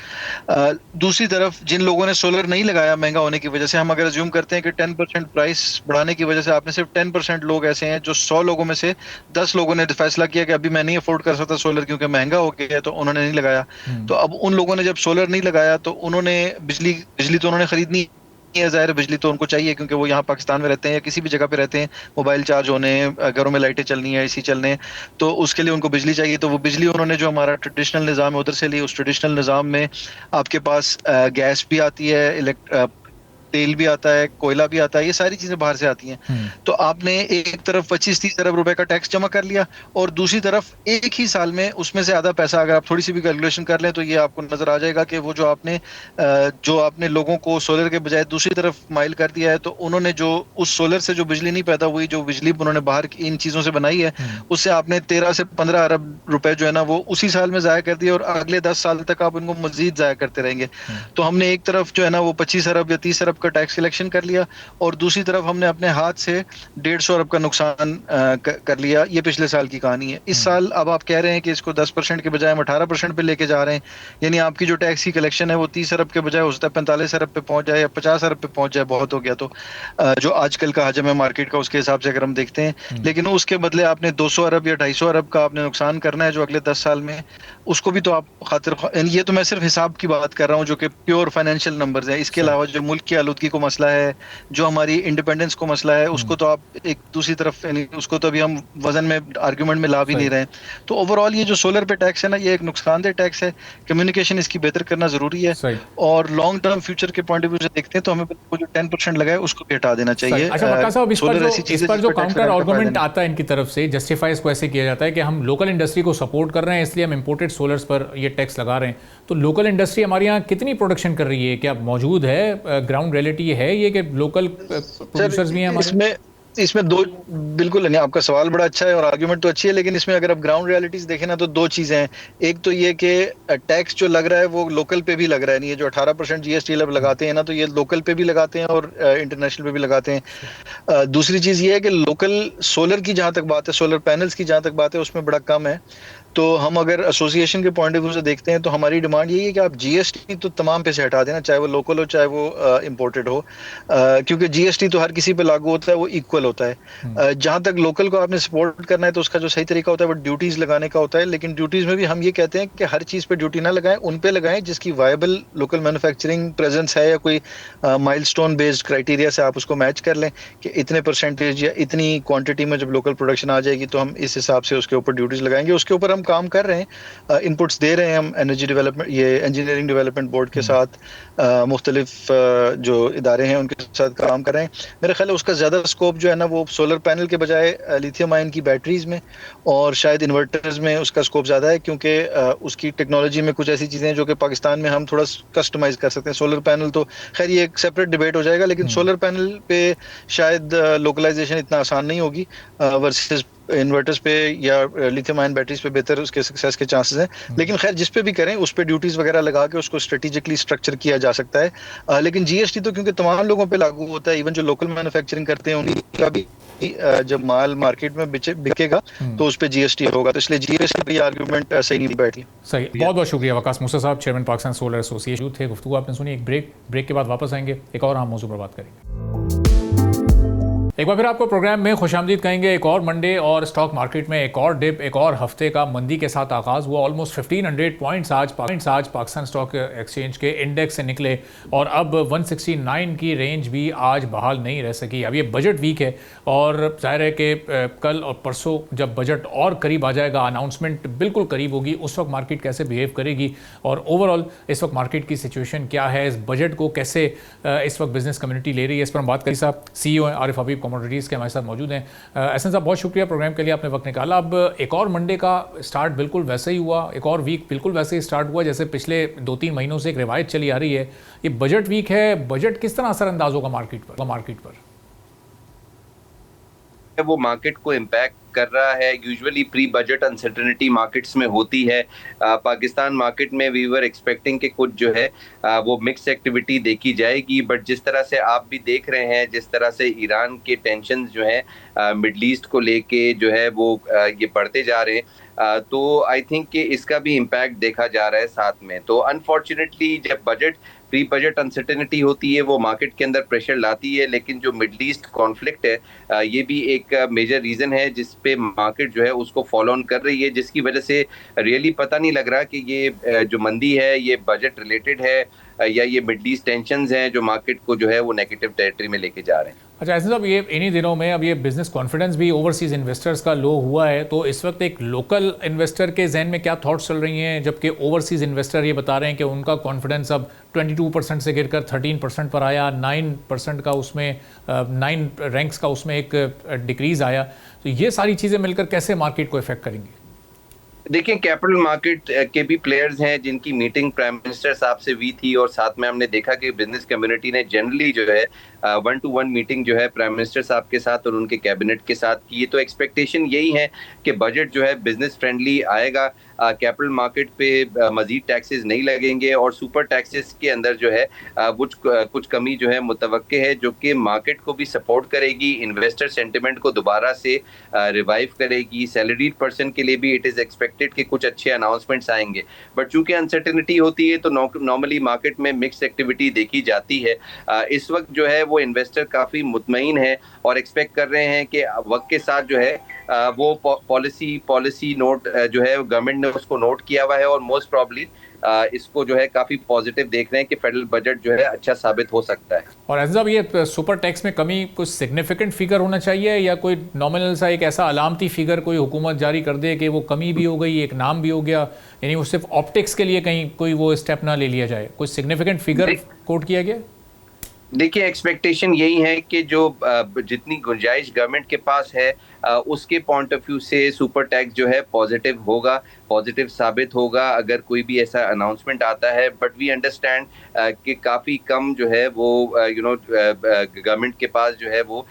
दूसरी तरफ जिन लोगों ने सोलर नहीं लगाया महंगा होने की वजह से, हम अगर अज्यूम करते हैं कि 10% प्राइस बढ़ाने की वजह से आपने सिर्फ 10% लोग ऐसे हैं जो 100 लोगों में से 10 लोगों ने फैसला किया कि अभी मैं नहीं अफोर्ड कर सकता सोलर क्योंकि महंगा हो गया है, तो उन्होंने नहीं लगाया। तो अब उन लोगों ने जब सोलर नहीं लगाया तो उन्होंने बिजली तो उन्होंने खरीदनी है, ज़ाहिर है बिजली तो उनको चाहिए क्योंकि वो यहाँ पाकिस्तान में रहते हैं या किसी भी जगह पे रहते हैं, मोबाइल चार्ज होने, घरों में लाइटें चलनी है, AC चलने हैं, तो उसके लिए उनको बिजली चाहिए। तो वो बिजली उन्होंने जो हमारा ट्रेडिशनल निज़ाम है उधर से ली। उस ट्रेडिशनल निज़ाम में आपके पास गैस भी आती है, तेल भी आता है, कोयला भी आता है, ये सारी चीजें बाहर से आती हैं। तो आपने एक तरफ 25-30 अरब रुपए का टैक्स जमा कर लिया, और दूसरी तरफ एक ही साल में उसमें से आधा पैसा, अगर आप थोड़ी सी भी कैलकुलेशन कर लें तो ये आपको नजर आ जाएगा कि वो जो आपने लोगों को सोलर के बजाय दूसरी तरफ माइल कर दिया है, तो उन्होंने जो उस सोलर से जो बिजली नहीं पैदा हुई, जो बिजली उन्होंने बाहर की इन चीजों से बनाई है, उससे आपने 13 से 15 अरब रुपए जो है ना वो उसी साल में जाया कर दिया, और अगले 10 साल तक आप उनको मजीद जाया करते रहेंगे। तो हमने एक तरफ जो है ना वो 25 अरब या 30 अरब का टैक्स कलेक्शन कर लिया, और दूसरी तरफ हमने अपने हाथ से 150 अरब का नुकसान कर लिया। ये पिछले साल की कहानी है। इस साल अब आप कह रहे हैं कि इसको 10% के बजाय हम 18% पे लेके जा रहे हैं, यानी आपकी जो टैक्स की कलेक्शन है वो 30 अरब के बजाय हो सकता है 45 अरब पे पहुंच जाए या 50 अरब पे पहुंच जाए, बहुत हो गया तो जो आजकल का हजम है मार्केट का, उसके हिसाब से अगर हम देखते हैं। लेकिन उसके बदले आपने 200 अरब या 250 अरब का आपने नुकसान करना है जो अगले 10 साल में, उसको भी तो आप खातिर, ये तो मैं सिर्फ हिसाब की बात कर रहा हूँ जो कि प्योर फाइनेंशियल नंबर्स है। इसके अलावा जो मुल्क की आलूदगी को मसला है, जो हमारी इंडिपेंडेंस को मसला है, उसको तो आप एक दूसरी तरफ, यानी उसको तो अभी हम वजन में आर्ग्यूमेंट में ला भी नहीं रहे। तो ओवरऑल ये जो सोलर पे टैक्स है ना, ये एक नुकसानदेह टैक्स है। कम्युनिकेशन इसकी बेहतर करना जरूरी है, और लॉन्ग टर्म फ्यूचर के पॉइंट ऑफ व्यू से देखते हैं तो हमें वो जो 10% लगा है उसको भी हटा देना चाहिए। अच्छा वक्का साहब, इस पर जो काउंटर आर्गुमेंट आता है इनकी तरफ से, जस्टिफाई इसको ऐसे किया जाता है कि हम लोकल इंडस्ट्री को सपोर्ट कर रहे हैं इसलिए हम इंपोर्टेड सोलर्स पर ये टैक्स लगा रहे हैं। तो लोकल इंडस्ट्री हमारे यहाँ कितनी प्रोडक्शन कर रही है, क्या मौजूद है, ग्राउंड रियलिटी है ये कि लोकल प्रोड्यूसर्स भी हैं हमारे? इसमें दो, बिल्कुल नहीं, आपका सवाल बड़ा अच्छा है और आर्ग्यूमेंट तो अच्छी है, लेकिन इसमें अगर आप ग्राउंड रियलिटीज देखें ना तो दो चीजें हैं। एक तो ये कि टैक्स जो लग रहा है वो लोकल पे भी लग रहा है, नहीं, ये जो 18% जीएसटी लगाते हैं ना, तो ये लोकल पे भी लगाते हैं और इंटरनेशनल पे भी लगाते हैं। दूसरी चीज ये है कि लोकल सोलर की जहां तक बात है, सोलर पैनल्स की जहां तक बात है, उसमें बड़ा कम है। तो हम अगर एसोसिएशन के पॉइंट ऑफ व्यू से देखते हैं तो हमारी डिमांड यही है कि आप जीएसटी तो तमाम पे से हटा देना, चाहे वो लोकल हो चाहे वो इंपोर्टेड हो, क्योंकि जीएसटी तो हर किसी पे लागू होता है, वो इक्वल होता है। जहां तक लोकल को आपने सपोर्ट करना है तो उसका जो सही तरीका होता है वो ड्यूटीज लगाने का होता है, लेकिन ड्यूटीज में भी हम ये कहते हैं कि हर चीज पे ड्यूटी ना लगाएं, उन पे लगाएं जिसकी वायबल लोकल मैन्युफैक्चरिंग प्रेजेंस है, या कोई माइलस्टोन बेस्ड क्राइटेरिया से आप उसको मैच कर लें कि इतने परसेंटेज या इतनी क्वांटिटी में जब लोकल प्रोडक्शन आ जाएगी तो हम इस हिसाब से उसके ऊपर ड्यूटीज लगाएंगे। उसके ऊपर हम काम कर रहे हैं, इनपुट्स दे रहे हैं हम एनर्जी डेवलपमेंट, ये इंजीनियरिंग डेवलपमेंट बोर्ड के साथ, मुख्तलिफ जो इदारे हैं उनके साथ काम कर रहे हैं। मेरा ख्याल है उसका ज़्यादा स्कोप जो है ना वो सोलर पैनल के बजाय लिथियम आयन की बैटरीज में और शायद इन्वर्टर्स में उसका स्कोप ज़्यादा है, क्योंकि उसकी टेक्नोलॉजी में कुछ ऐसी चीज़ें हैं जो कि पाकिस्तान में हम थोड़ा कस्टमाइज कर सकते हैं। सोलर पैनल तो खैर ये एक सेपरेट डिबेट हो जाएगा, लेकिन सोलर पैनल पे शायद लोकलाइजेशन इतना आसान नहीं होगी वर्सेस इन्वर्टर्स पे या लिथियम आयन बैटरीज पे बेहतर उसके सक्सेस के चांसेस हैं। लेकिन खैर जिस पे भी करें उस पे ड्यूटीज वगैरह लगा के उसको स्ट्रेटेजिकली स्ट्रक्चर किया जा सकता है। लेकिन जीएसटी तो क्योंकि तमाम लोगों पे लागू होता है, इवन जो लोकल मैन्युफैक्चरिंग करते हैं उन्हीं का भी जब माल मार्केट में बिकेगा तो उस पे जीएसटी होगा, तो इसलिए जीएसटी पे आर्गुमेंट सही नहीं बैठी। सही, बहुत बहुत शुक्रिया वकास मूसा साहब, चेयरमैन पाकिस्तान सोलर एसोसिएशन थे। गुफ्तगू आपने सुनी। एक ब्रेक के बाद वापस आएंगे, एक और अहम मौजू पर बात करेंगे। एक बार फिर आपको प्रोग्राम में खुशामदीद कहेंगे। एक और मंडे और स्टॉक मार्केट में एक और डिप, एक और हफ्ते का मंदी के साथ आगाज़ हुआ। ऑलमोस्ट 1500 पॉइंट्स आज पाकिस्तान स्टॉक एक्सचेंज के इंडेक्स से निकले और अब 169 की रेंज भी आज बहाल नहीं रह सकी। अब ये बजट वीक है और जाहिर है कि कल और परसों जब बजट और करीब आ जाएगा, अनाउंसमेंट बिल्कुल करीब होगी, उस वक्त मार्केट कैसे बिहेव करेगी और ओवरऑल इस वक्त मार्केट की सिचुएशन क्या है, इस बजट को कैसे इस वक्त बिजनेस कम्युनिटी ले रही है, इस पर हम बात करें। साहब CEO हैं आरिफ हबीब कमोडिटीज़ के हमारे साथ मौजूद हैं। एहसन साहब, बहुत शुक्रिया प्रोग्राम के लिए, आपने वक्त निकाला। अब एक और मंडे का स्टार्ट बिल्कुल वैसे ही हुआ, एक और वीक बिल्कुल वैसे ही स्टार्ट हुआ जैसे पिछले 2-3 महीनों से एक रिवायत चली आ रही है। ये बजट वीक है, बजट किस तरह असरअंदाज होगा मार्केट पर? वो मार्केट को इम्पैक्ट कर रहा है। Usually pre budget uncertainty markets में होती है। पाकिस्तान मार्केट में वी वर एक्सपेक्टिंग कि कुछ जो है वो मिक्स एक्टिविटी देखी जाएगी, बट जिस तरह से आप भी देख रहे हैं, जिस तरह से ईरान के टेंशन जो है मिडल ईस्ट को लेके जो है वो ये बढ़ते जा रहे हैं, तो आई थिंक कि इसका भी इम्पैक्ट देखा जा रहा है साथ में। तो अनफॉर्चुनेटली जब प्री बजट अनसर्टेनिटी होती है वो मार्केट के अंदर प्रेशर लाती है, लेकिन जो मिडल ईस्ट कॉन्फ्लिक्ट है ये भी एक मेजर रीजन है जिस पे मार्केट जो है उसको फॉलो ऑन कर रही है, जिसकी वजह से रियली पता नहीं लग रहा कि ये जो मंदी है ये बजट रिलेटेड है या ये मिडल ईस्ट टेंशंस हैं जो मार्केट को जो है वो नेगेटिव टेरिटरी में लेके जा रहे हैं। अच्छा ऐसे साहब, ये इन्हीं दिनों में अब ये बिजनेस कॉन्फिडेंस भी ओवरसीज़ इन्वेस्टर्स का लो हुआ है, तो इस वक्त एक लोकल इन्वेस्टर के जहन में क्या थॉट्स चल रही हैं, जबकि ओवरसीज़ इन्वेस्टर ये बता रहे हैं कि उनका कॉन्फिडेंस अब 22% से गिरकर 13% पर आया, 9% का उसमें 9 रैंक्स का उसमें एक डिक्रीज़ आया। तो ये सारी चीज़ें मिलकर कैसे मार्केट को इफेक्ट करेंगी? देखिए, कैपिटल मार्केट के भी प्लेयर्स हैं जिनकी मीटिंग प्राइम मिनिस्टर साहब से हुई थी और साथ में हमने देखा कि बिजनेस कम्युनिटी ने जनरली जो है 1-to-1 मीटिंग जो है प्राइम मिनिस्टर साहब के साथ और उनके कैबिनेट के साथ की। तो एक्सपेक्टेशन यही है कि बजट जो है बिजनेस फ्रेंडली आएगा। कैपिटल मार्केट पे मजीद टैक्सेस नहीं लगेंगे और सुपर टैक्सेस के अंदर जो है कुछ कमी जो है मुतवक्के है, जो कि मार्केट को भी सपोर्ट करेगी, इन्वेस्टर सेंटिमेंट को दोबारा से रिवाइव करेगी। सैलरीड पर्सन के लिए भी इट इज़ एक्सपेक्टेड कि कुछ अच्छे अनाउंसमेंट्स आएंगे, बट चूंकि अनसर्टेनिटी होती है तो नॉर्मली मार्केट में मिक्स एक्टिविटी देखी जाती है। इस वक्त जो है वो इन्वेस्टर काफ़ी मुतमईन है और एक्सपेक्ट कर रहे हैं कि वक्त के साथ जो है वो पॉलिसी नोट जो है गवर्नमेंट ने उसको नोट किया हुआ है और मोस्ट प्रॉब्ली इसको जो है काफी पॉजिटिव देख रहे हैं कि फेडरल बजट जो है अच्छा साबित हो सकता है। और एज़ ये सुपर टैक्स में कमी कुछ सिग्निफिकेंट फिगर होना चाहिए या कोई नॉमिनल सा एक ऐसा अलामती फिगर कोई हुकूमत जारी कर दे कि वो कमी भी हो गई, एक नाम भी हो गया, यानी वो सिर्फ ऑप्टिक्स के लिए कहीं कोई वो स्टेप ना ले लिया जाए, कोई सिग्निफिकेंट फिगर कोट किया गया? देखिए, एक्सपेक्टेशन यही है कि जो जितनी गुंजाइश गवर्नमेंट के पास है उसके पॉइंट ऑफ व्यू से सुपर टैक्स जो है पॉजिटिव होगा, पॉजिटिव साबित होगा अगर कोई भी ऐसा अनाउंसमेंट आता है। बट वी अंडरस्टैंड कि काफ़ी कम जो है वो गवर्नमेंट के पास जो है वो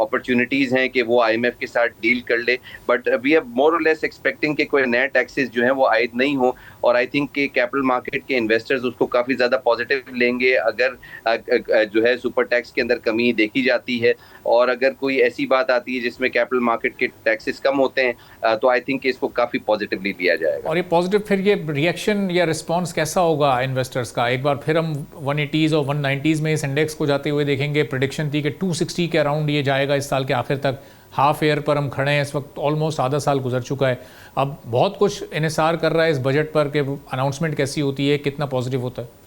अपॉर्चुनिटीज़ हैं कि वो आईएमएफ के साथ डील कर ले। बट वी आर मोर और लेस एक्सपेक्टिंग कि कोई नया टैक्सेस जो है वो आयद नहीं हो और आई थिंक कि कैपिटल मार्केट के इन्वेस्टर्स उसको काफ़ी ज़्यादा पॉजिटिव लेंगे अगर जो है सुपर टैक्स के अंदर कमी देखी जाती है। और अगर कोई ऐसी बात आती है जिसमें कैपिटल मार्केट के टैक्सेस कम होते हैं तो आई थिंक इसको काफ़ी पॉजिटिवली लिया जाएगा। और ये पॉजिटिव फिर ये रिएक्शन या रिस्पांस कैसा होगा इन्वेस्टर्स का? एक बार फिर हम 180s और 190s में इस इंडेक्स को जाते हुए देखेंगे। प्रेडिक्शन थी कि 260 के अराउंड ये जाएगा इस साल के आखिर तक। हाफ ईयर पर हम खड़े हैं इस वक्त, ऑलमोस्ट आधा साल गुजर चुका है। अब बहुत कुछ इन्हिसार कर रहा है इस बजट पर कि अनाउंसमेंट कैसी होती है, कितना पॉजिटिव होता है।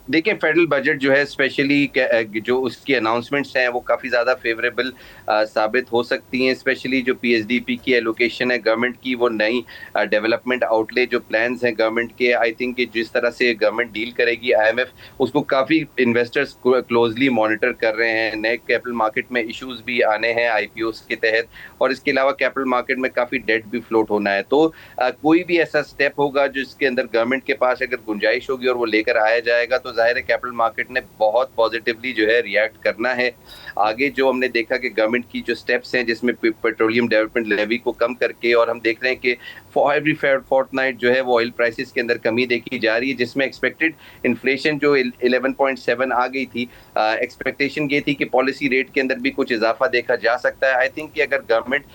देखिए, फेडरल बजट जो है स्पेशली जो उसकी अनाउंसमेंट्स हैं वो काफ़ी ज़्यादा फेवरेबल साबित हो सकती हैं। स्पेशली जो पीएसडीपी की एलोकेशन है गवर्नमेंट की, वो नई डेवलपमेंट आउटले जो प्लान्स हैं गवर्नमेंट के, आई थिंक कि जिस तरह से गवर्नमेंट डील करेगी आईएमएफ उसको काफ़ी इन्वेस्टर्स क्लोजली मॉनिटर कर रहे हैं। नए कैपिटल मार्केट में इशूज़ भी आने हैं आईपीओस के तहत और इसके अलावा कैपिटल मार्केट में काफ़ी डेट भी फ्लोट होना है। तो कोई भी ऐसा स्टेप होगा जिसके अंदर गवर्नमेंट के पास अगर गुंजाइश होगी और वो लेकर आया जाएगा तो जाहिर है कैपिटल मार्केट ने बहुत पॉजिटिवली जो है रिएक्ट करना है। आगे जो हमने देखा कि गवर्नमेंट की जो स्टेप्स हैं जिसमें पेट्रोलियम डेवलपमेंट लेवी को कम करके, और हम देख रहे हैं कि एवरी फोर्टनाइट जो है वो ऑयल प्राइसेस के अंदर कमी देखी जा रही है, जिसमें एक्सपेक्टेड इन्फ्लेशन जो 11.7 आ गई थी, एक्सपेक्टेशन ये थी कि पॉलिसी रेट के अंदर भी कुछ इजाफा देखा जा सकता है। आई थिंक कि अगर गवर्नमेंट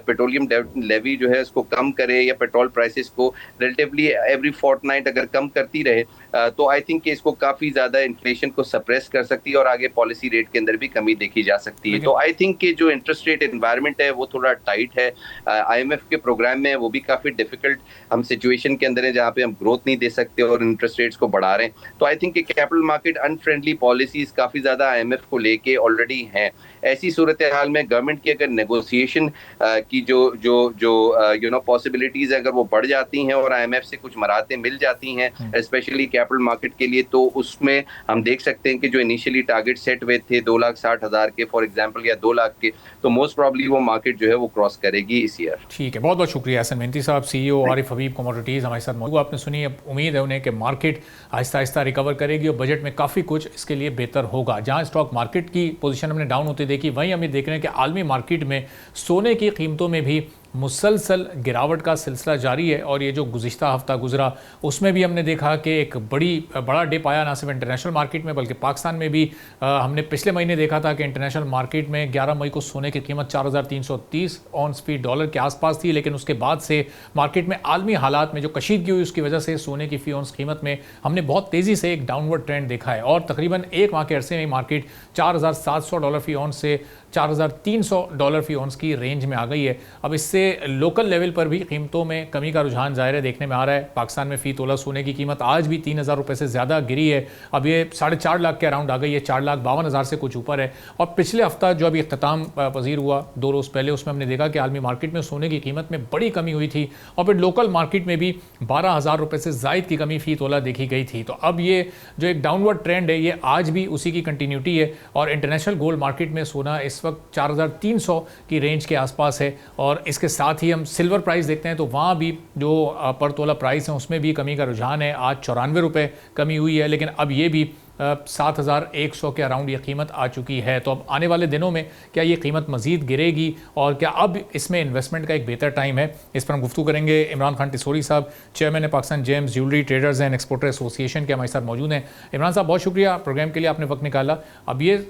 पेट्रोलियम डेवलपमेंट लेवी जो है उसको कम करे या पेट्रोल प्राइसेस को रिलेटिवली एवरी फोर्टनाइट अगर कम करती रहे तो आई थिंक कि इसको काफ़ी ज़्यादा इन्फ्लेशन को सप्रेस कर सकती है और आगे पॉलिसी रेट के अंदर भी कमी देखी जा सकती है। तो आई थिंक कि जो इंटरेस्ट रेट एनवायरनमेंट है वो थोड़ा टाइट है। आईएमएफ के प्रोग्राम में वो भी काफ़ी डिफिकल्ट हम सिचुएशन के अंदर है जहाँ पे हम ग्रोथ नहीं दे सकते और इंटरेस्ट रेट्स को बढ़ा रहे हैं। तो आई थिंक कि कैपिटल मार्केट अनफ्रेंडली पॉलिसीज काफ़ी ज़्यादा आईएमएफ को लेके ऑलरेडी हैं। ऐसी सूरत हाल में गवर्नमेंट की अगर नेगोशिएशन की जो पॉसिबिलिटीज अगर वो बढ़ जाती हैं और आईएमएफ से कुछ मराहतें मिल जाती हैं स्पेशली कैपिटल मार्केट के लिए, तो उसमें हम देख सकते हैं कि जो इनिशियली टारगेट सेट हुए थे 2,60,000 के फॉर एग्जांपल या 2 लाख के, तो मोस्ट प्रॉब्ली वो मार्केट जो है वो क्रॉस करेगी इस ईयर। ठीक है, बहुत बहुत शुक्रिया एहसन मेहनती साहब, सीईओ आरिफ हबीब कमोडिटीज़ हमारे साथ मौजूद। आपने सुनी, अब उम्मीद है उन्हें कि मार्केट आहिस्ता आहिस्ता रिकवर करेगी और बजट में काफ़ी कुछ इसके लिए बेहतर होगा। जहाँ स्टॉक मार्केट की पोजीशन हमने डाउन होते देखी, वहीं हम ये देख रहे हैं कि आलमी मार्केट में सोने की कीमतों में भी मुसलसल गिरावट का सिलसिला जारी है। और ये जो गुज़िश्ता हफ्ता गुजरा उसमें भी हमने देखा कि एक बड़ा डिप आया, ना सिर्फ इंटरनेशनल मार्केट में बल्कि पाकिस्तान में भी। हमने पिछले महीने देखा था कि इंटरनेशनल मार्केट में 11 मई को सोने की कीमत 4,330 ऑन्स फी डॉलर के आसपास थी, लेकिन उसके बाद से मार्केट में आलमी हालात में जो कशीदगी हुई उसकी वजह से सोने की फी ऑन्स कीमत में हमने बहुत तेज़ी से एक डाउनवर्ड ट्रेंड देखा है और तकरीबन एक माह के अरसे में मार्केट $4,700 फी ऑन्स से $4,300 फी ऑन्स की रेंज में आ गई है। अब इससे लोकल लेवल पर भी कीमतों में कमी का रुझान ज़ाहिर है देखने में आ रहा है। पाकिस्तान में फ़ी तोला सोने की कीमत आज भी 3,000 रुपये से ज़्यादा गिरी है, अब ये 4.5 लाख के अराउंड आ गई है, 4,52,000 से कुछ ऊपर है। और पिछले हफ्ता जो अभी इख्तिताम पजीर हुआ 2 रोज़ पहले, उसमें हमने देखा कि आलमी मार्केट में सोने की कीमत में बड़ी कमी हुई थी और फिर लोकल मार्केट में भी 12,000 रुपये से ज़ायद की कमी फ़ी तोला देखी गई थी। तो अब ये जो एक डाउनवर्ड ट्रेंड है ये आज भी उसी की कंटिन्यूटी है और इंटरनेशनल गोल्ड मार्केट में सोना इस इस वक्त 4300 की रेंज के आसपास है। और इसके साथ ही हम सिल्वर प्राइस देखते हैं तो वहाँ भी जो पर तोला प्राइस है उसमें भी कमी का रुझान है। आज 94 रुपये कमी हुई है, लेकिन अब ये भी 7100 के अराउंड ये कीमत आ चुकी है। तो अब आने वाले दिनों में क्या ये कीमत मज़ीद गिरेगी और क्या अब इसमें इन्वेस्टमेंट का एक बेहतर टाइम है, इस पर हम गुफ्तगू करेंगे। इमरान खान टिसोरी साहब, चेयरमैन है Pakistan James jewellery traders and exporter association के, हमारे साथ मौजूद हैं। इमरान साहब बहुत शुक्रिया प्रोग्राम के लिए, आपने वक्त निकाला। अब ये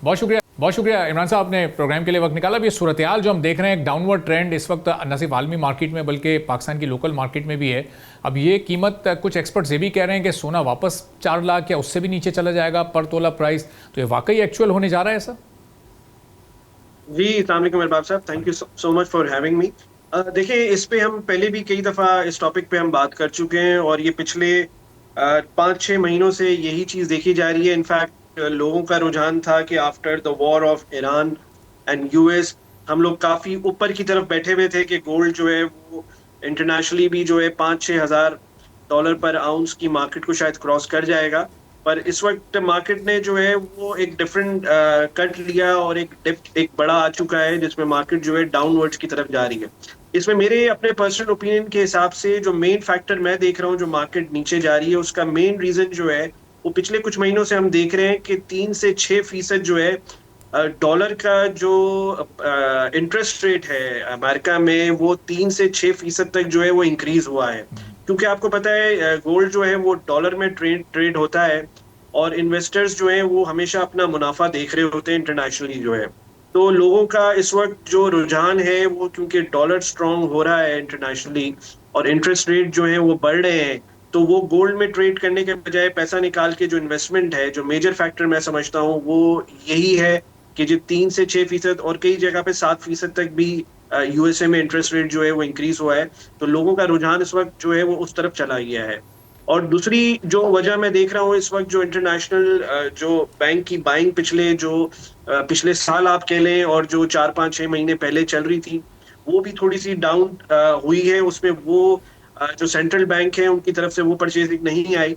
बहुत शुक्रिया इमरान साहब, आपने प्रोग्राम के लिए वक्त निकाला। अब ये सूरत हाल जो हम देख रहे हैं, एक डाउनवर्ड ट्रेंड इस वक्त न सिर्फ आलमी मार्केट में बल्कि पाकिस्तान की लोकल मार्केट में भी है। अब ये कीमत, कुछ एक्सपर्ट्स ये भी कह रहे हैं कि सोना वापस 4 लाख या उससे भी नीचे चला जाएगा पर तोला प्राइस, तो ये वाकई एक्चुअल होने जा रहा है ऐसा? जी, अस्सलाम वालेकुम अरबाब साहब, thank you so much for having मी। देखिए, इस पे हम पहले भी कई दफ़ा इस टॉपिक पे हम बात कर चुके हैं और ये पिछले 5-6 महीनों से यही चीज़ देखी जा रही है। इनफैक्ट लोगों का रुझान था कि after the war of Iran and US हम लोग काफ़ी ऊपर की तरफ बैठे हुए थे कि गोल्ड जो है वो इंटरनेशनली भी जो है 5-6 हज़ार डॉलर पर आउंस की मार्केट को शायद क्रॉस कर जाएगा। पर इस वक्त मार्केट ने जो है वो एक डिफरेंट कट लिया और एक डिप एक बड़ा आ चुका है जिसमें मार्केट जो है डाउनवर्ड्स की तरफ जा रही है। इसमें मेरे अपने पर्सनल ओपिनियन के हिसाब से जो मेन फैक्टर मैं देख रहा हूँ जो मार्केट नीचे जा रही है, उसका मेन रीजन जो है वो पिछले कुछ महीनों से हम देख रहे हैं कि 3 से 6% जो है डॉलर का जो इंटरेस्ट रेट है अमेरिका में, वो 3 से 6% तक जो है वो इंक्रीज हुआ है। क्योंकि आपको पता है गोल्ड जो है वो डॉलर में ट्रेड होता है और इन्वेस्टर्स जो है वो हमेशा अपना मुनाफा देख रहे होते हैं इंटरनेशनली जो है। तो लोगों का इस वक्त जो रुझान है वो, क्योंकि डॉलर स्ट्रांग हो रहा है इंटरनेशनली और इंटरेस्ट रेट जो है वो बढ़ रहे हैं, तो वो गोल्ड में ट्रेड करने के बजाय पैसा निकाल के जो इन्वेस्टमेंट है, जो मेजर फैक्टर मैं समझता हूँ वो यही है कि जो 3 से 6% और कई जगह पे 7% तक भी यूएसए में इंटरेस्ट रेट जो है वो इंक्रीज हुआ है। तो लोगों का रुझान इस वक्त जो है वो उस तरफ चला गया है। और दूसरी जो वजह मैं देख रहा हूँ इस वक्त, जो इंटरनेशनल जो बैंक की बाइंग पिछले साल आप कह लें और जो 4-5-6 महीने पहले चल रही थी, वो भी थोड़ी सी डाउन हुई है। उसमें वो जो सेंट्रल बैंक है उनकी तरफ से वो परचेजिंग नहीं आई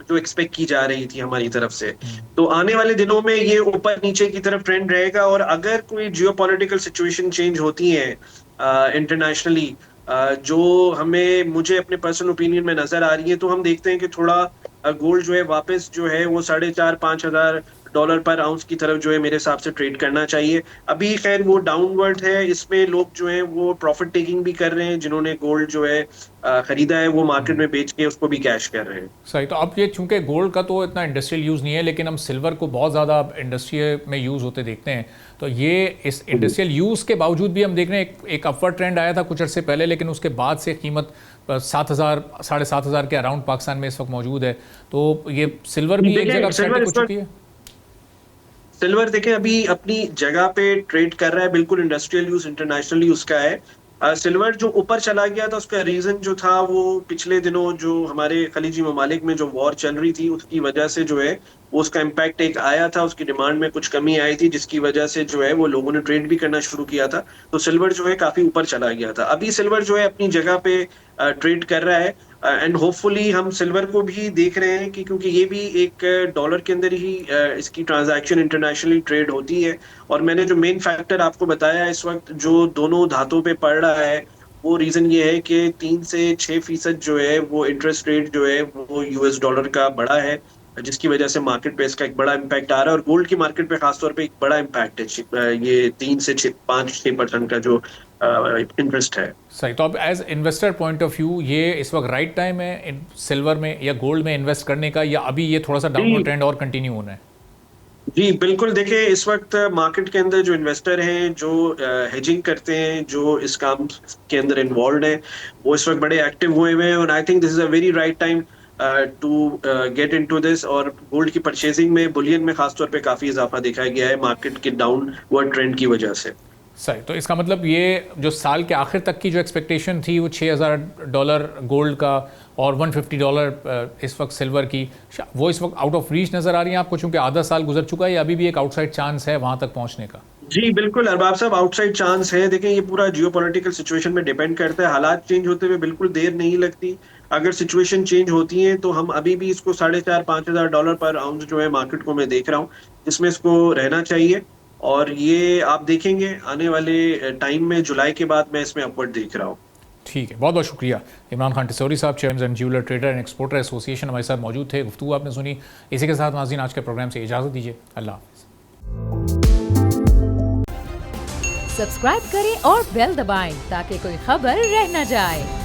जो एक्सपेक्ट की जा रही थी हमारी तरफ से। तो आने वाले दिनों में ये ऊपर नीचे की तरफ ट्रेंड रहेगा और अगर कोई जियोपॉलिटिकल सिचुएशन चेंज होती है इंटरनेशनली जो मुझे अपने पर्सनल ओपिनियन में नजर आ रही है, तो हम देखते हैं कि थोड़ा गोल्ड जो है वापस जो है वो 4,500-5 हज़ार डॉलर पर आउंस की तरफ जो है मेरे हिसाब से ट्रेड करना चाहिए। अभी खैर वो डाउनवर्ड है, इसमें लोग जो है वो प्रॉफिट टेकिंग भी कर रहे हैं, जिन्होंने गोल्ड जो है खरीदा है वो मार्केट में बेच के उसको भी कैश कर रहे हैं। सही। तो अब ये चूंकि गोल्ड का तो इतना इंडस्ट्रियल यूज़ नहीं है, लेकिन हम सिल्वर को बहुत ज़्यादा इंडस्ट्री में यूज़ होते देखते हैं, तो ये इस इंडस्ट्रियल यूज़ के बावजूद भी हम देख रहे हैं एक अपवर्ड ट्रेंड आया था कुछ अर्से पहले, लेकिन उसके बाद से कीमत 7,000 7,500 के अराउंड पाकिस्तान में इस वक्त मौजूद है। तो ये सिल्वर भी एक जगह सेट हो चुकी है। सिल्वर देखें अभी अपनी जगह पे ट्रेड कर रहा है, बिल्कुल इंडस्ट्रियल यूज इंटरनेशनली उसका है। सिल्वर जो ऊपर चला गया था उसका रीजन जो था वो पिछले दिनों जो हमारे खलीजी ममालिक में जो वॉर चल रही थी उसकी वजह से जो है वो उसका इम्पैक्ट एक आया था, उसकी डिमांड में कुछ कमी आई थी जिसकी वजह से जो है वो लोगों ने ट्रेड भी करना शुरू किया था, तो सिल्वर जो है काफी ऊपर चला गया था। अभी सिल्वर जो है अपनी जगह पे ट्रेड कर रहा है एंड होपफुली हम सिल्वर को भी देख रहे हैं कि क्योंकि ये भी एक डॉलर के अंदर ही इसकी ट्रांजैक्शन इंटरनेशनली ट्रेड होती है। और मैंने जो मेन फैक्टर आपको बताया इस वक्त जो दोनों धातों पे पड़ रहा है वो रीजन ये है कि 3 से 6% जो है वो इंटरेस्ट रेट जो है वो यूएस डॉलर का बढ़ा है, जिसकी वजह से मार्केट पे इसका एक बड़ा इम्पैक्ट आ रहा है और गोल्ड की मार्केट पे खासतौर पे एक बड़ा इम्पैक्ट है ये 3 से 5-6% का जो इंटरेस्ट है। सही। तो अब as investor point of view ये इस वक्त राइट टाइम है सिल्वर में या गोल्ड में इन्वेस्ट करने का, या अभी ये थोड़ा सा डाउनवर्ड ट्रेंड और कंटिन्यू होना है? जी बिल्कुल, देखिए इस वक्त मार्केट के अंदर जो इन्वेस्टर हैं जो हेजिंग करते हैं, जो इस काम के अंदर इन्वॉल्व हैं, वो इस वक्त बड़े एक्टिव हुए हैं और I think this is a very right time to get into this. और गोल्ड की परचेजिंग में बुलियन में खासतौर पे काफी इजाफा देखा गया है मार्केट के डाउनवर्ड ट्रेंड की वजह से। सही। तो इसका मतलब ये जो साल के आखिर तक की जो एक्सपेक्टेशन थी वो $6,000 गोल्ड का और $150 इस वक्त सिल्वर की, वो इस वक्त आउट ऑफ रीच नज़र आ रही है आपको, चूंकि आधा साल गुजर चुका है, या अभी भी एक आउटसाइड चांस है वहाँ तक पहुँचने का? जी बिल्कुल अरबाब साहब, आउटसाइड चांस है। देखें ये पूरा जियोपॉलिटिकल सिचुएशन में डिपेंड करता है, हालात चेंज होते हुए बिल्कुल देर नहीं लगती। अगर सिचुएशन चेंज होती है तो हम अभी भी इसको $4,500-5,000 पर आउंस जो है मार्केट को मैं देख रहा हूँ, इसमें इसको रहना चाहिए। और ये आप देखेंगे आने वाले टाइम में जुलाई के बाद मैं इसमें अपवर्ड देख रहा हूँ। ठीक है, बहुत बहुत शुक्रिया। इमरान खान टिसौरी साहब, chairman and jeweller trader and exporter association, हमारे साथ मौजूद थे। गुफ्तगू आपने सुनी। इसी के साथ नाज़रीन आज के प्रोग्राम से इजाज़त दीजिए। अल्लाह हाफ़िज़। सब्सक्राइब करें और बेल दबाएं ताकि कोई खबर रह न जाए।